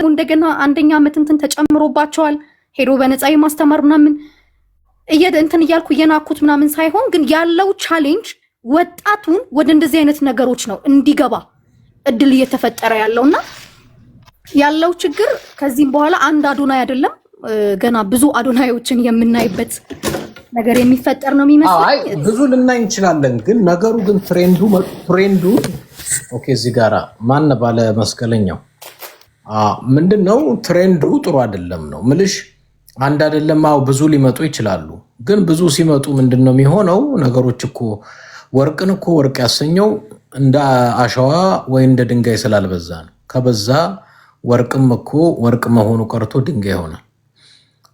እንደገና አንደኛ ዓመት እንትን ተጨምሮባቸዋል ሄዶ በነፃ የማስተማር ምናምን እንትን እያልኩ እየናኩት ምናምን ሳይሆን ግን ያለው ቻሌንጅ ወጣቱን ወደ እንደዚህ አይነት ነገሮች ነው እንዲገባ እድል እየተፈጠረ ያለውና ያለው ችግር ከዚህም በኋላ አንድ አዶናይ አይደለም ገና ብዙ አዶናዮችን የምናይበት ነገር የሚፈጠር ነው የሚመስለው። አይ ብዙ ልናይ እንችላለን ግን ነገሩ ግን ትሬንዱ ኦኬ እዚህ ጋራ ማን ባለ መስቀለኛው ምንድነው ትሬንዱ ጥሩ አይደለም ነው ምልሽ አንድ አይደለም ብዙ ሊመጡ ይችላሉ ግን ብዙ ሲመጡ ምንድነው የሚሆነው ነገሮች እኮ ወርቅን እኮ ወርቅ ያሰኘው እንደ አሸዋ ወይ እንደ ድንጋይ ስላልበዛ ነው ከበዛ ወርቅም እኮ ወርቅ መሆኑ ቀርቶ ድንጋይ ይሆናል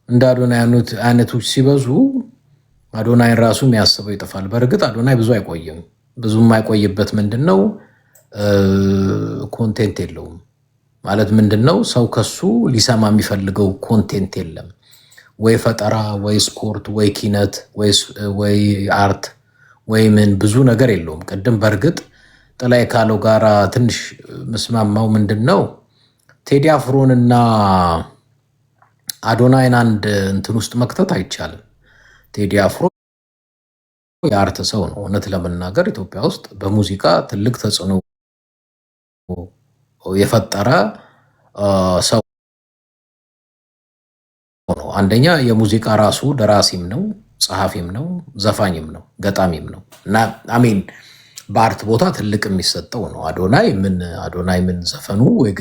እንደ አዶናይ አይነቶች ሲበዙ አዶናይ ራሱ የሚያስበው ይጠፋል በእርግጥ አዶናይ ብዙ አይቆይም ብዙ የማይቆይበት ምንድነው ኮንቴንት የለውም ማለት ምንድነው ሰው ከሱ ሊሰማ የሚፈልገው ኮንቴንት የለም ወይ ፈጠራ ወይ ስፖርት ወይ ኪነት ወይ አርት ወይ ምን ብዙ ነገር የለውም ቅድም በእርግጥ ጥላይ ካለው ጋራ ትንሽ መስማማው ምንድነው ቴዲ አፍሮንና አዶናይን አንድ እንትን ውስጥ መክተት አይቻልም ቴዲ አፍሮ የአርት ሰው ነው እውነት ለመናገር ኢትዮጵያ ውስጥ በሙዚቃ ትልቅ ተጽዕኖ የፈጠረ ሰው ነው አንደኛ የሙዚቃ ራሱ ደራሲም ነው ጸሐፊም ነው ዘፋኝም ነው ገጣሚም ነው እና አሜን በአርት ቦታ ትልቅ የሚሰጠው ነው አዶናይ ምን ዘፈኑ ወይ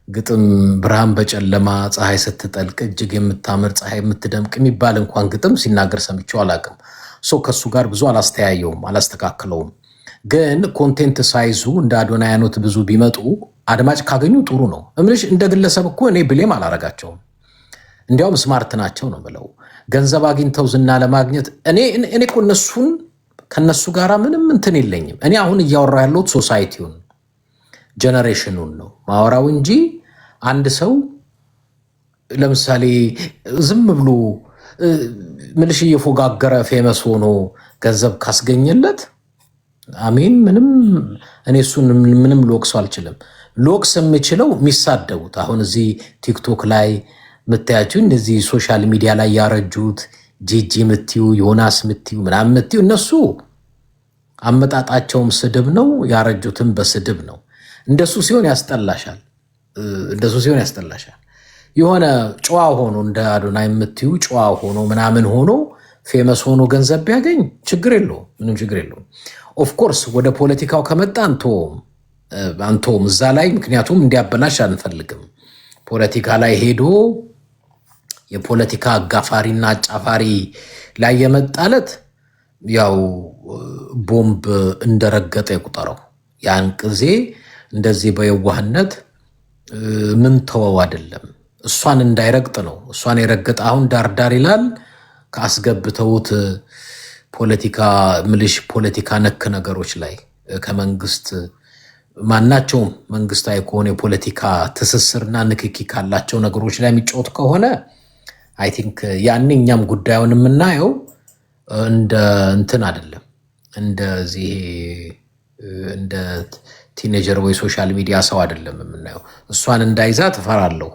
ግጥም ብርሃን በጨለማ ፀሐይ ስትጠልቅ እጅግ የምታምር ፀሐይ የምትደምቅ የሚባል እንኳን ግጥም ሲናገር ሰምቼው አላውቅም ከሱ ጋር ብዙ አላስተያየውም አላስተካክለውም ግን ኮንቴንት ሳይዙ እንደ አዶናይ አይነት ብዙ ቢመጡ አድማጭ ካገኙ ጥሩ ነው እምልሽ እንደ ግለሰብ እኮ እኔ ብሌም አላረጋቸውም እንዲያውም ስማርት ናቸው ነው ብለው ገንዘብ አግኝተው ዝና ለማግኘት እኔ እኮ ከነሱ ጋራ ምንም እንትን የለኝም እኔ አሁን እያወራሁ ያለሁት ሶሳይቲውን ጀነሬሽኑን ነው ማወራው እንጂ አንድ ሰው ለምሳሌ ዝም ብሎ ምልሽ እየፎጋገረ ፌመስ ሆኖ ገንዘብ ካስገኘለት አሜን ምንም እኔ እሱን ምንም ልወቅሰው አልችልም ልወቅስ የምችለው የሚሳደቡት አሁን እዚህ ቲክቶክ ላይ ምታያችሁ እነዚህ ሶሻል ሚዲያ ላይ ያረጁት ጂጂ ምትዩ ዮናስ ምትዩ ምናምን ምትዩ እነሱ አመጣጣቸውም ስድብ ነው ያረጁትም በስድብ ነው እንደሱ ሲሆን ያስጠላሻል የሆነ ጨዋ ሆኖ እንደ አዶናይ ምትዩ ጨዋ ሆኖ ምናምን ሆኖ ፌመስ ሆኖ ገንዘብ ቢያገኝ ምንም ችግር የለውም ኦፍ ኮርስ ወደ ፖለቲካው ከመጣ አንቶም እዛ ላይ ምክንያቱም እንዲያበላሽ አንፈልግም ፖለቲካ ላይ ሄዶ የፖለቲካ አጋፋሪና አጫፋሪ ላይ የመጣለት ያው ቦምብ እንደረገጠ ይቁጠረው ያን ጊዜ እንደዚህ በየዋህነት ምን ተወው አይደለም እሷን እንዳይረግጥ ነው እሷን የረገጠ አሁን ዳርዳር ይላል ካስገብተውት ፖለቲካ ነክ ነገሮች ላይ ከመንግስት ማናቸውም መንግስታዊ ከሆነ የፖለቲካ ትስስርና ንክኪ ካላቸው ነገሮች ላይ የሚጫወት ከሆነ አይ ቲንክ ያኔ እኛም ጉዳዩን የምናየው እንደ እንትን አይደለም እንደዚህ እንደ ቲኔጀር ወይ ሶሻል ሚዲያ ሰው አይደለም የምናየው እሷን እንዳይዛ ትፈራለሁ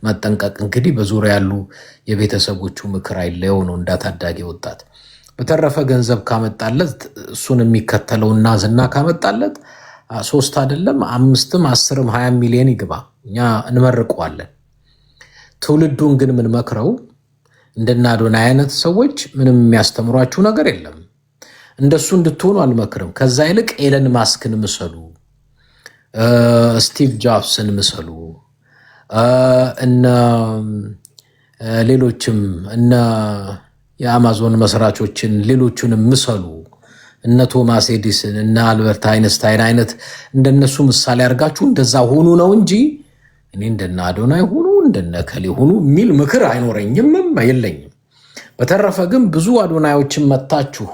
መጠንቀቅ እንግዲህ በዙሪያ ያሉ የቤተሰቦቹ ምክር አይለየው ነው እንዳታዳጊ ወጣት በተረፈ ገንዘብ ካመጣለት እሱን የሚከተለውና ዝና ካመጣለት 3 አይደለም 5 10 20 ሚሊዮን ይግባ እኛ እንመርቀዋለን ትውልዱን ግን ምን መክረው እንደና አዶናይ አይነት ሰዎች ምንም የሚያስተምሯችሁ ነገር የለም እንደሱ እንድትሆኑ አልመክርም ከዛ ይልቅ ኤለን ማስክን ምሰሉ ስቲቭ ጆብስን ምሰሉ ሌሎችም የአማዞን መስራቾችን ሌሎቹንም ምሰሉ ቶማስ ኤዲሰን አልበርት አይንስታይን አይነት እንደነሱ ምሳሌ አድርጋችሁ እንደዛ ሆኑ ነው እንጂ እኔ እንደና አዶናይ ሆኑ እንደነ ከሌ ሆኑ ሚል ምክር አይኖረኝም የለኝም በተረፈ ግን ብዙ አዶናዮችን መታችሁ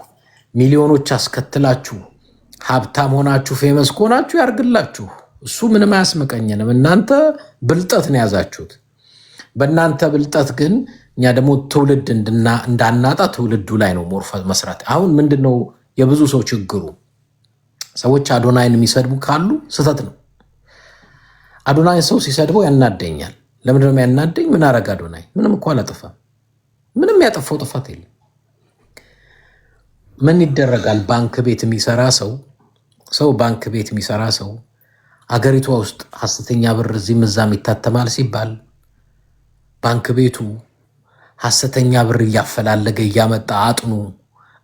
ሚሊዮኖች አስከትላችሁ ሀብታም ሆናችሁ ፌመስ ሆናችሁ ያርግላችሁ እሱ ምንም አያስመቀኘንም እናንተ ብልጠት ነው ያዛችሁት በእናንተ ብልጠት ግን እኛ ደግሞ ትውልድ እንዳናጣ ትውልዱ ላይ ነው ሞርፈ መስራት አሁን ምንድነው የብዙ ሰው ችግሩ ሰዎች አዶናይን የሚሰድቡ ካሉ ስተት ነው አዶናይን ሰው ሲሰድበው ያናደኛል። ለምንድነው ያናደኝ? ምን አረጋ አዶናይ? ምንም እኮ አላጠፋም። ምንም ያጠፋው ጥፋት የለም። ምን ይደረጋል? ባንክ ቤት የሚሰራ ሰው ባንክ ቤት የሚሰራ ሰው አገሪቷ ውስጥ ሐሰተኛ ብር እዚህም እዛም ይታተማል ሲባል ባንክ ቤቱ ሐሰተኛ ብር እያፈላለገ እያመጣ አጥኑ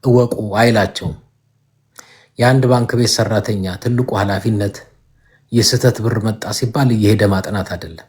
እወቁ አይላቸውም። የአንድ ባንክ ቤት ሰራተኛ ትልቁ ኃላፊነት የስህተት ብር መጣ ሲባል እየሄደ ማጥናት አይደለም።